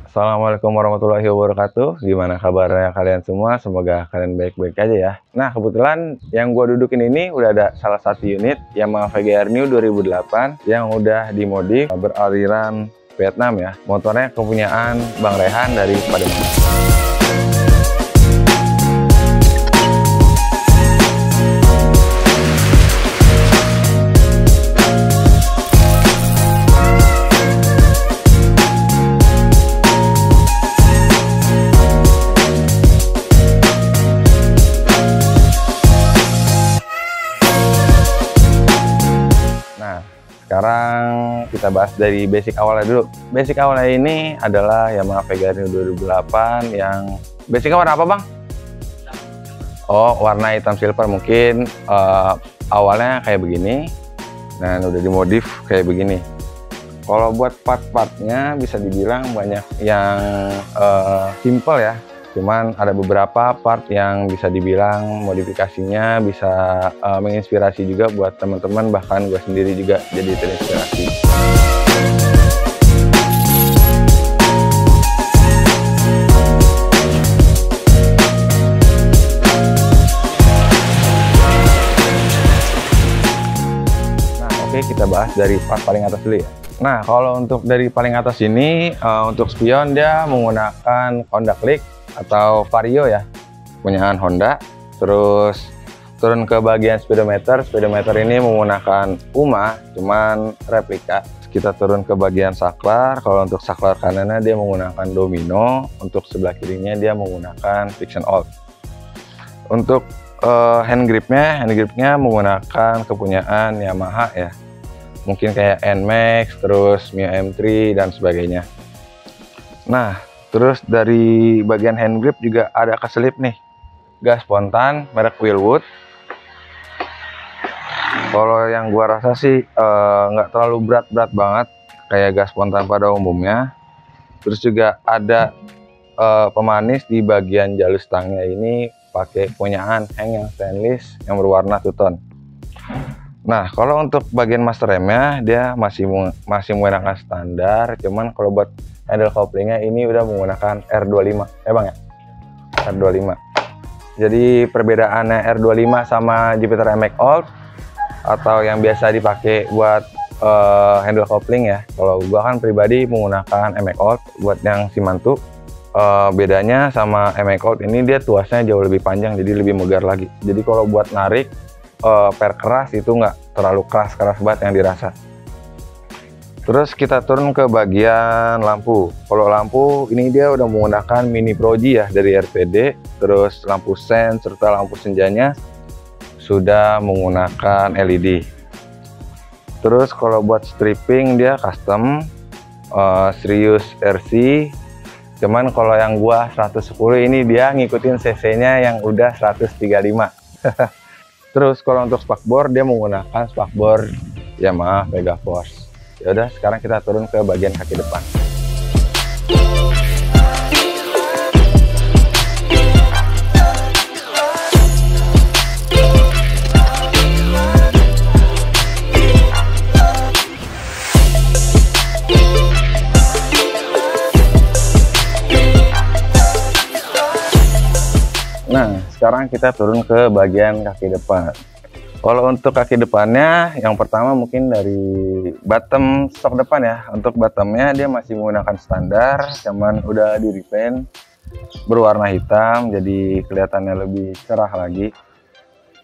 Assalamualaikum warahmatullahi wabarakatuh. Gimana kabarnya kalian semua? Semoga kalian baik-baik aja ya. Nah, kebetulan yang gua dudukin ini udah ada salah satu unit Yamaha VGR New 2008 yang udah dimodif beraliran Vietnam ya. Motornya kepunyaan Bang Rehan dari Pademangan. Sekarang kita bahas dari basic awalnya dulu. Basic awalnya ini adalah Yamaha VGR New 2008 yang basicnya warna apa, Bang? Oh, warna hitam silver. Mungkin awalnya kayak begini. Nah, udah dimodif kayak begini. Kalau buat part-partnya bisa dibilang banyak yang simple ya. Cuman ada beberapa part yang bisa dibilang modifikasinya bisa menginspirasi juga buat teman-teman, bahkan gue sendiri juga jadi terinspirasi. Nah, oke, kita bahas dari part paling atas dulu ya. Nah, kalau untuk dari paling atas ini, untuk spion dia menggunakan Honda Click atau Vario ya, punyaan Honda. Terus turun ke bagian speedometer ini menggunakan Puma, cuman replika. Kita turun ke bagian saklar. Kalau untuk saklar kanannya dia menggunakan Domino, untuk sebelah kirinya dia menggunakan Friction Old. Untuk hand gripnya menggunakan kepunyaan Yamaha ya, mungkin kayak NMAX, terus Mio M3 dan sebagainya. Nah, terus dari bagian hand grip juga ada keselip nih, gas spontan merek Wilwood. Kalau yang gua rasa sih nggak terlalu berat-berat banget kayak gas spontan pada umumnya. Terus juga ada pemanis di bagian jalur stangnya ini pakai punyaan Heng yang stainless yang berwarna two-tone. Nah, kalau untuk bagian master remnya dia masih menggunakan standar, cuman kalau buat handle couplingnya ini udah menggunakan R25 Bang ya, R25. Jadi perbedaannya R25 sama Jupiter MX Old atau yang biasa dipakai buat handle coupling ya. Kalau gua kan pribadi menggunakan MX Old buat yang Simantu. Bedanya sama MX Old ini dia tuasnya jauh lebih panjang, jadi lebih megar lagi. Jadi kalau buat narik per keras itu nggak terlalu keras banget yang dirasa. Terus kita turun ke bagian lampu. Kalau lampu ini dia udah menggunakan Mini Proji ya dari RPD. Terus lampu sen serta lampu senjanya sudah menggunakan LED. Terus kalau buat stripping dia custom Sirius RC. Cuman kalau yang gua 110 ini dia ngikutin cc-nya yang udah 135. Terus kalau untuk spakbor dia menggunakan spakbor Yamaha Vega Force. Ya udah, sekarang kita turun ke bagian kaki depan. Nah, sekarang kita turun ke bagian kaki depan. Kalau untuk kaki depannya, yang pertama mungkin dari bottom stok depan ya. Untuk bottomnya dia masih menggunakan standar, cuman udah di repaint berwarna hitam, jadi kelihatannya lebih cerah lagi.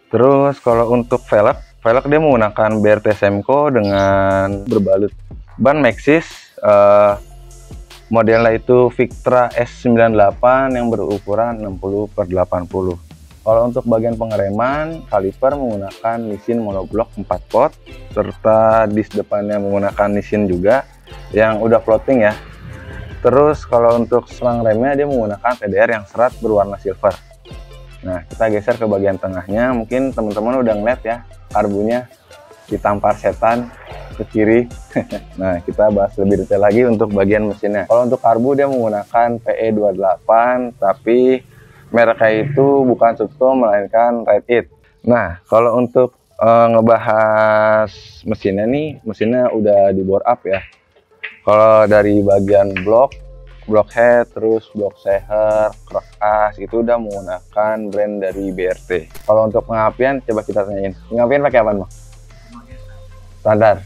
Terus kalau untuk velg dia menggunakan BRT Semco dengan berbalut ban Maxxis. Modelnya itu Victra S98 yang berukuran 60/80. Kalau untuk bagian pengereman, kaliper menggunakan Nissin monoblok 4 pot, serta dis depannya menggunakan Nissin juga yang udah floating ya. Terus kalau untuk selang remnya dia menggunakan PDR yang serat berwarna silver. Nah, kita geser ke bagian tengahnya. Mungkin teman-teman udah ngeliat ya, karbunya ditampar setan ke kiri. Nah, kita bahas lebih detail lagi untuk bagian mesinnya. Kalau untuk karbu dia menggunakan PE28, tapi mereknya itu bukan Substo melainkan Ride It. Nah, kalau untuk ngebahas mesinnya nih, mesinnya udah di bore up ya. Kalau dari bagian blok blockhead, terus block seher, krok as itu udah menggunakan brand dari BRT. Kalau untuk pengapian coba kita tanyain. Pengapian pakai apa, Bang? Standar.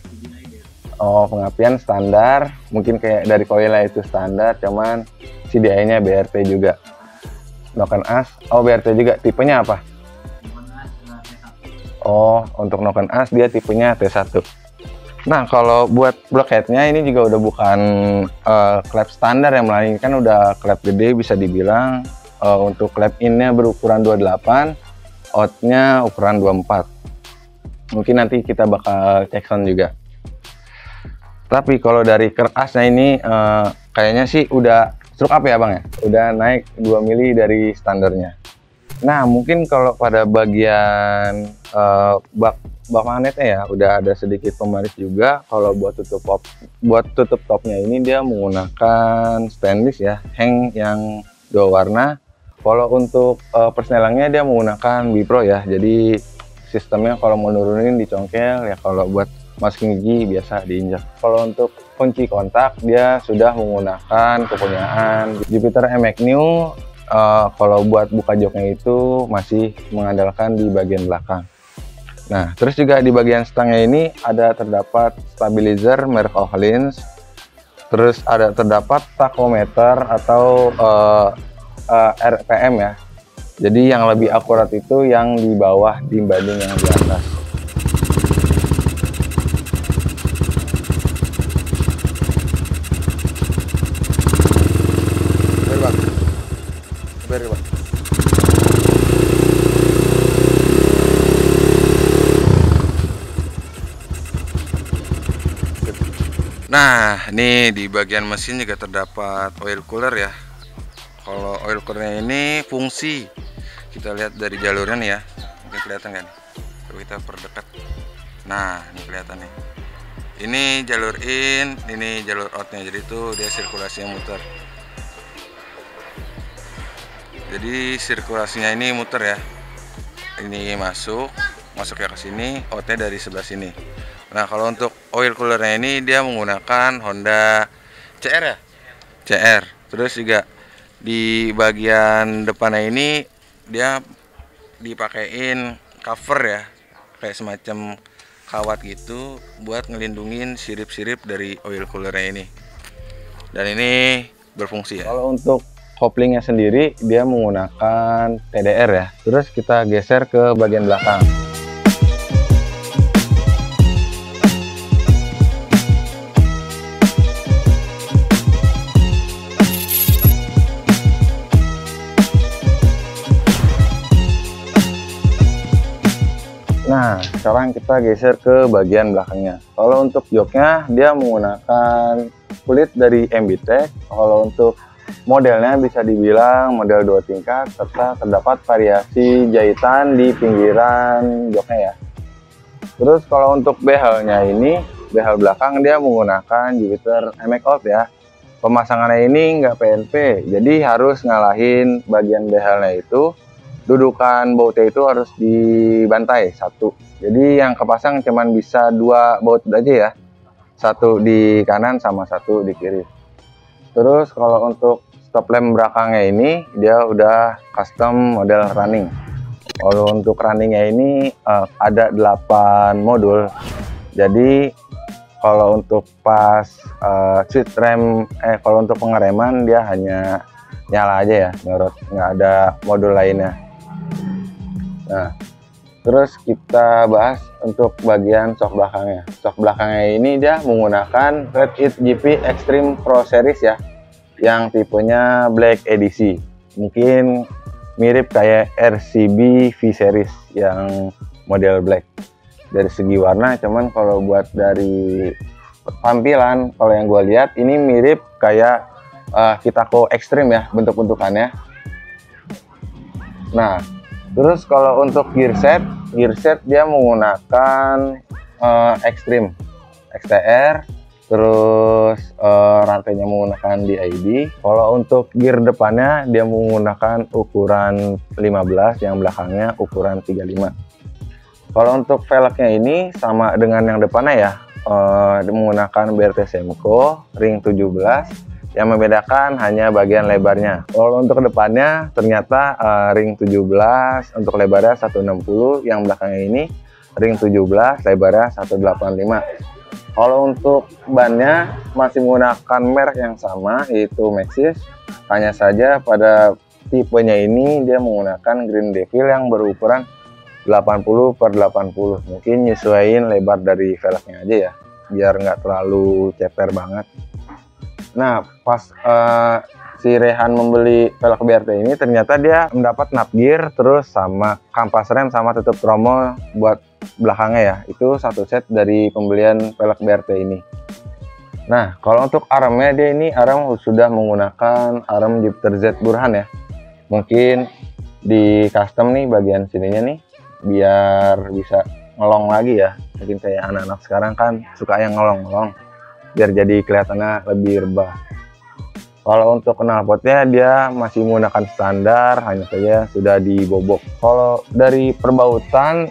Oh, pengapian standar. Mungkin kayak dari Koila itu standar, cuman CDI-nya BRT juga. Noken as. Oh, BRT juga. Tipenya apa? Oh, untuk Noken as dia tipenya T1. Nah, kalau buat blockheadnya ini juga udah bukan klep standar yang melainkan udah klep gede, bisa dibilang untuk klep innya berukuran 28, outnya ukuran 24. Mungkin nanti kita bakal cek sound juga. Tapi kalau dari kerasnya ini kayaknya sih udah stroke up ya, Bang ya? Udah naik 2 mili dari standarnya. Nah, mungkin kalau pada bagian bak magnetnya ya udah ada sedikit pemanis juga. Kalau buat tutup topnya ini dia menggunakan stainless ya, hang yang 2 warna. Kalau untuk persnelangnya dia menggunakan Bipro ya, jadi sistemnya kalau mau nurunin dicongkel ya, kalau buat masukin gigi biasa diinjak. Kalau untuk kunci kontak dia sudah menggunakan kepunyaan Jupiter MX New. Kalau buat buka joknya itu masih mengandalkan di bagian belakang. Nah, terus juga di bagian stangnya ini ada terdapat stabilizer merek O'Hlins, terus ada terdapat tachometer atau RPM ya. Jadi yang lebih akurat itu yang di bawah dibanding yang di atas. Beri, Bang. Nah, ini di bagian mesin juga terdapat oil cooler ya. Kalau oil coolernya ini fungsi, kita lihat dari jalurnya nih ya, mungkin kelihatan kan? Coba kita perdekat. Nah, ini kelihatan nih. Ini jalur in, ini jalur outnya. Jadi itu dia sirkulasinya muter. Jadi sirkulasinya ini muter ya. Ini masuk ya ke sini, outnya dari sebelah sini. Nah, kalau untuk oil coolernya ini dia menggunakan Honda CR ya, CR. Terus juga di bagian depannya ini dia dipakein cover ya, kayak semacam kawat gitu buat ngelindungin sirip-sirip dari oil coolernya ini. Dan ini berfungsi ya. Kalau untuk koplingnya sendiri dia menggunakan TDR ya. Terus kita geser ke bagian belakang. Nah, sekarang kita geser ke bagian belakangnya. Kalau untuk joknya dia menggunakan kulit dari MBTech. Kalau untuk modelnya bisa dibilang model 2 tingkat, serta terdapat variasi jahitan di pinggiran joknya ya. Terus kalau untuk behelnya ini, behel belakang dia menggunakan Jupiter MX Out ya. Pemasangannya ini nggak PNP, jadi harus ngalahin bagian behelnya itu. Dudukan bautnya itu harus dibantai satu. Jadi yang kepasang cuman bisa 2 baut aja ya. Satu di kanan sama satu di kiri. Terus kalau untuk stop lamp belakangnya ini dia udah custom model running. Kalau untuk runningnya ini ada 8 modul. Jadi kalau untuk pas switch rem, kalau untuk pengereman dia hanya nyala aja ya, nyorot, nggak ada modul lainnya. Nah, terus kita bahas untuk bagian sok belakangnya. Sok belakangnya ini dia menggunakan Red It GP Extreme Pro Series ya, yang tipenya Black edisi. Mungkin mirip kayak RCB V Series yang model Black dari segi warna. Cuman kalau buat dari tampilan, kalau yang gue lihat ini mirip kayak Kitako Extreme ya bentuk-bentukannya. Nah, terus kalau untuk gear set dia menggunakan Extreme XTR, terus rantainya menggunakan DID. Kalau untuk gear depannya dia menggunakan ukuran 15, yang belakangnya ukuran 35. Kalau untuk velgnya ini sama dengan yang depannya ya, dia menggunakan BRT Semco ring 17, Yang membedakan hanya bagian lebarnya. Kalau untuk depannya ternyata ring 17 untuk lebarnya 160, yang belakangnya ini ring 17 lebarnya 185. Kalau untuk bannya masih menggunakan merek yang sama, yaitu Maxxis. Hanya saja pada tipenya ini dia menggunakan Green Devil yang berukuran 80/80. Mungkin nyesuaiin lebar dari velgnya aja ya, biar nggak terlalu ceper banget. Nah, pas si Rehan membeli velg BRT ini, ternyata dia mendapat nap gear, terus sama kampas rem, sama tutup tromol buat belakangnya ya. Itu satu set dari pembelian velg BRT ini. Nah, kalau untuk armnya, dia ini arm sudah menggunakan arm Jupiter Z Burhan ya. Mungkin di custom nih bagian sininya nih biar bisa ngelong lagi ya. Mungkin kayak anak-anak sekarang kan suka yang ngelong-ngelong, biar jadi kelihatannya lebih rebah. Kalau untuk knalpotnya dia masih menggunakan standar, hanya saja sudah dibobok. Kalau dari perbautan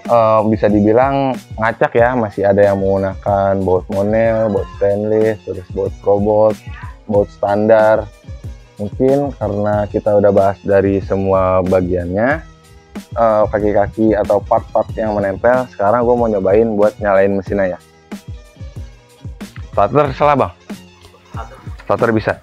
bisa dibilang ngacak ya, masih ada yang menggunakan baut monel, baut stainless, terus baut probot, baut standar. Mungkin karena kita udah bahas dari semua bagiannya, kaki-kaki atau part-part yang menempel, sekarang gue mau nyobain buat nyalain mesinnya ya. Starter salah bang? Starter bisa.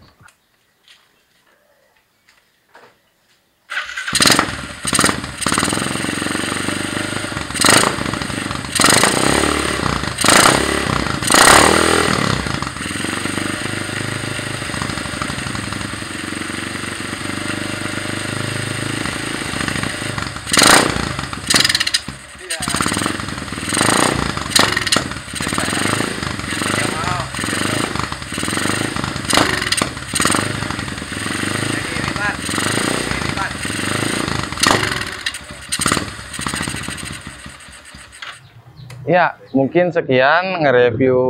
Ya, mungkin sekian nge-review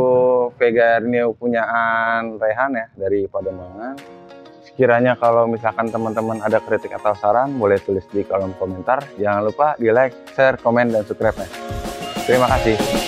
Vega Air Neo punyaan Rehan ya dari Pademangan. Sekiranya kalau misalkan teman-teman ada kritik atau saran, boleh tulis di kolom komentar. Jangan lupa di like, share, komen, dan subscribe-nya. Terima kasih.